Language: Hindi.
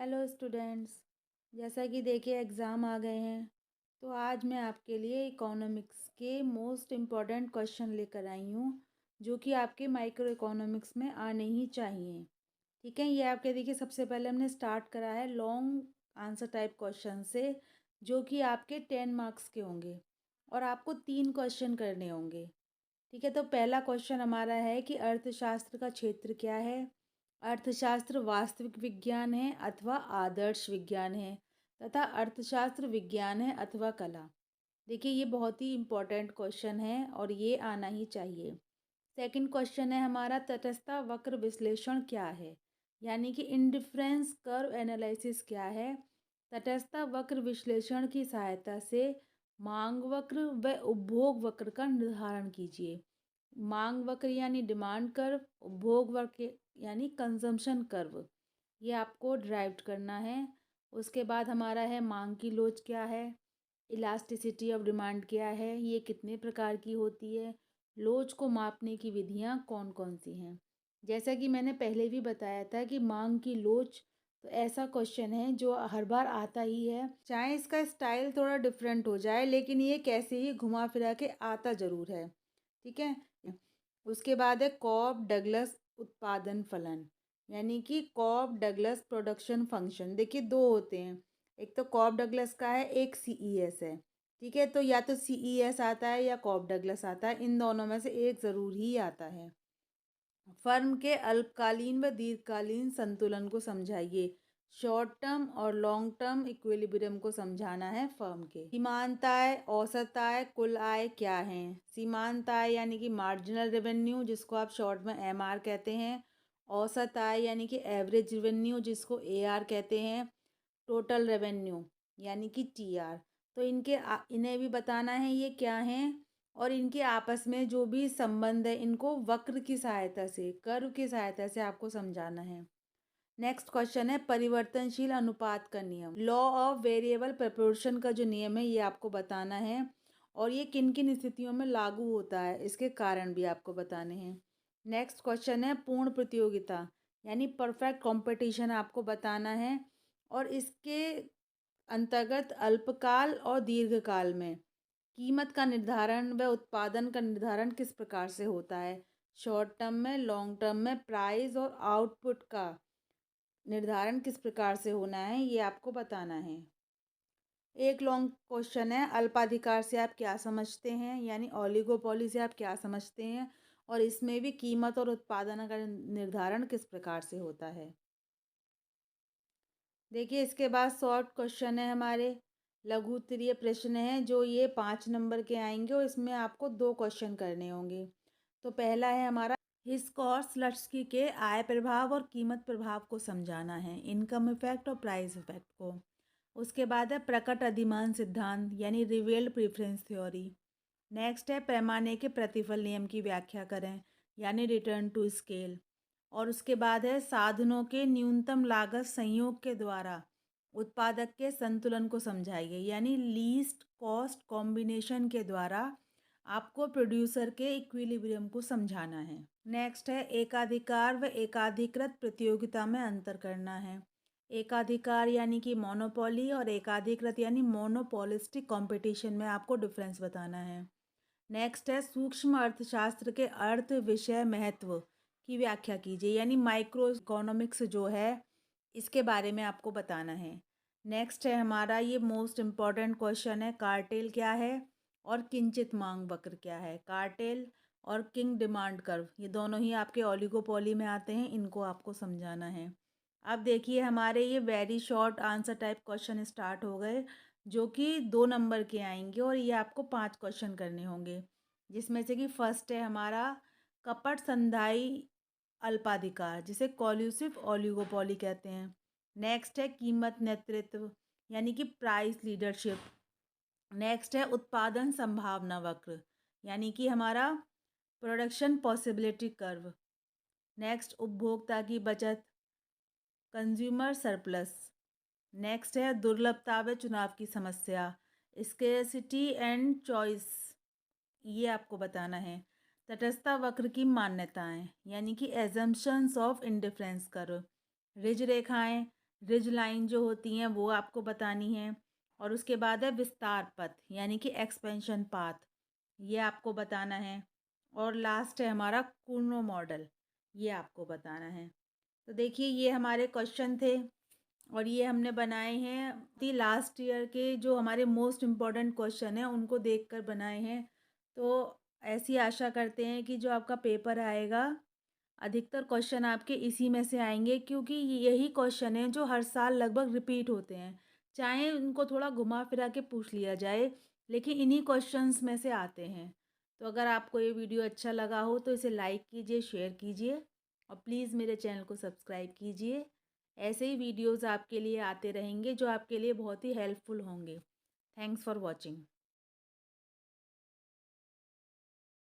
Hello students. जैसा कि देखिए एग्ज़ाम आ गए हैं, तो आज मैं आपके लिए इकोनॉमिक्स के मोस्ट इम्पॉर्टेंट क्वेश्चन लेकर आई हूँ, जो कि आपके माइक्रो इकोनॉमिक्स में आने ही चाहिए। ठीक है, ये आपके देखिए सबसे पहले हमने स्टार्ट करा है लॉन्ग आंसर टाइप क्वेश्चन से, जो कि आपके 10 मार्क्स के होंगे और आपको 3 क्वेश्चन करने होंगे। ठीक है, तो पहला क्वेश्चन हमारा है कि अर्थशास्त्र का क्षेत्र क्या है। अर्थशास्त्र वास्तविक विज्ञान है अथवा आदर्श विज्ञान है, तथा अर्थशास्त्र विज्ञान है अथवा कला। देखिए ये बहुत ही इम्पोर्टेंट क्वेश्चन है और ये आना ही चाहिए। सेकंड क्वेश्चन है हमारा तटस्थता वक्र विश्लेषण क्या है, यानी कि इंडिफरेंस कर्व एनालिसिस क्या है। तटस्थता वक्र विश्लेषण की सहायता से मांग वक्र व उपभोग वक्र का निर्धारण कीजिए। मांग वक्र यानी डिमांड कर्व, उपभोग वक्र यानी कंजम्पशन कर्व, ये आपको ड्राइव करना है। उसके बाद हमारा है मांग की लोच क्या है, इलास्टिसिटी ऑफ डिमांड क्या है, ये कितने प्रकार की होती है, लोच को मापने की विधियाँ कौन कौन सी हैं। जैसा कि मैंने पहले भी बताया था कि मांग की लोच तो ऐसा क्वेश्चन है जो हर बार आता ही है, चाहे इसका स्टाइल थोड़ा डिफरेंट हो जाए, लेकिन ये कैसे ही घुमा फिरा के आता ज़रूर है। ठीक है, उसके बाद है कॉब डगलस उत्पादन फलन, यानी कि कॉब डगलस प्रोडक्शन फंक्शन। देखिए दो होते हैं, एक तो कॉब डगलस का है, एक सीईएस है। ठीक है, तो या तो सीईएस आता है या कॉब डगलस आता है, इन दोनों में से एक ज़रूर ही आता है। फर्म के अल्पकालीन व दीर्घकालीन संतुलन को समझाइए। शॉर्ट टर्म और लॉन्ग टर्म इक्विलिब्रियम को समझाना है फर्म के। सीमांत आय, औसत आय, कुल आय क्या है। सीमांत आय यानी कि मार्जिनल रेवेन्यू, जिसको आप शॉर्ट में एमआर कहते हैं। औसत आय यानी कि एवरेज रेवेन्यू, जिसको एआर कहते हैं। टोटल रेवेन्यू यानी कि टीआर। तो इन्हें भी बताना है ये क्या हैं, और इनके आपस में जो भी संबंध है इनको वक्र की सहायता से, कर्व की सहायता से आपको समझाना है। नेक्स्ट क्वेश्चन है परिवर्तनशील अनुपात का नियम, लॉ ऑफ वेरिएबल प्रोपोर्शन का जो नियम है ये आपको बताना है, और ये किन किन स्थितियों में लागू होता है, इसके कारण भी आपको बताने हैं। नेक्स्ट क्वेश्चन है पूर्ण प्रतियोगिता यानी परफेक्ट कंपटीशन आपको बताना है, और इसके अंतर्गत अल्पकाल और दीर्घकाल में कीमत का निर्धारण व उत्पादन का निर्धारण किस प्रकार से होता है। शॉर्ट टर्म में, लॉन्ग टर्म में प्राइस और आउटपुट का निर्धारण किस प्रकार से होना है, ये आपको बताना है। एक लॉन्ग क्वेश्चन है अल्पाधिकार से आप क्या समझते हैं, यानी ओलिगोपोली से आप क्या समझते हैं, और इसमें भी कीमत और उत्पादन का निर्धारण किस प्रकार से होता है। देखिए इसके बाद शॉर्ट क्वेश्चन है हमारे, लघु उत्तरीय प्रश्न है जो ये 5 नंबर के आएंगे, और इसमें आपको 2 क्वेश्चन करने होंगे। तो पहला है हमारा हिस्कॉर्सलस्की के आय प्रभाव और कीमत प्रभाव को समझाना है, इनकम इफेक्ट और प्राइस इफेक्ट को। उसके बाद है प्रकट अधिमान सिद्धांत यानी रिवेल्ड प्रेफरेंस थ्योरी। नेक्स्ट है पैमाने के प्रतिफल नियम की व्याख्या करें, यानी रिटर्न टू स्केल। और उसके बाद है साधनों के न्यूनतम लागत संयोग के द्वारा उत्पादक के संतुलन को समझाइए, यानी लीस्ट कॉस्ट कॉम्बिनेशन के द्वारा आपको प्रोड्यूसर के इक्विलिब्रियम को समझाना है। नेक्स्ट है एकाधिकार व एकाधिकृत प्रतियोगिता में अंतर करना है। एकाधिकार यानी कि मोनोपोली, और एकाधिकृत यानी मोनोपोलिस्टिक कंपटीशन में आपको डिफरेंस बताना है। नेक्स्ट है सूक्ष्म अर्थशास्त्र के अर्थ विषय महत्व की व्याख्या कीजिए, यानी माइक्रो इकोनॉमिक्स जो है इसके बारे में आपको बताना है। नेक्स्ट है हमारा ये मोस्ट इम्पॉर्टेंट क्वेश्चन है कार्टेल क्या है और किंचित मांग वक्र क्या है। कार्टेल और किंग डिमांड कर्व ये दोनों ही आपके ओलिगोपोली में आते हैं, इनको आपको समझाना है। अब देखिए हमारे ये very short answer type question start हो गए, जो कि 2 नंबर के आएंगे, और ये आपको 5 क्वेश्चन करने होंगे, जिसमें से कि फर्स्ट है हमारा कपट संधाई अल्पाधिकार, जिसे कॉल्यूसिव ओलिगोपोली कहते हैं। नेक्स्ट है कीमत नेतृत्व यानी कि प्राइस लीडरशिप। नेक्स्ट है उत्पादन संभावना वक्र यानी कि हमारा प्रोडक्शन पॉसिबिलिटी कर्व। नेक्स्ट उपभोक्ता की बचत कंज्यूमर सरप्लस। नेक्स्ट है दुर्लभता व चुनाव की समस्या स्केर्सिटी एंड चॉइस, ये आपको बताना है। तटस्थता वक्र की मान्यताएं यानी कि assumptions of indifference curve. Ridge रेखाएं रिज लाइन जो होती हैं वो आपको बतानी है, और उसके बाद है विस्तार पथ यानी कि एक्सपेंशन पाथ, ये आपको बताना है। और लास्ट है हमारा कूर्नो मॉडल, ये आपको बताना है। तो देखिए ये हमारे क्वेश्चन थे और ये हमने बनाए हैं लास्ट ईयर के जो हमारे मोस्ट इम्पॉर्टेंट क्वेश्चन हैं उनको देखकर बनाए हैं। तो ऐसी आशा करते हैं कि जो आपका पेपर आएगा अधिकतर क्वेश्चन आपके इसी में से आएंगे, क्योंकि यही क्वेश्चन हैं जो हर साल लगभग रिपीट होते हैं, चाहे उनको थोड़ा घुमा फिरा के पूछ लिया जाए, लेकिन इन्हीं क्वेश्चंस में से आते हैं। तो अगर आपको ये वीडियो अच्छा लगा हो तो इसे लाइक कीजिए, शेयर कीजिए और प्लीज़ मेरे चैनल को सब्सक्राइब कीजिए। ऐसे ही वीडियोज़ आपके लिए आते रहेंगे जो आपके लिए बहुत ही हेल्पफुल होंगे। Thanks for watching.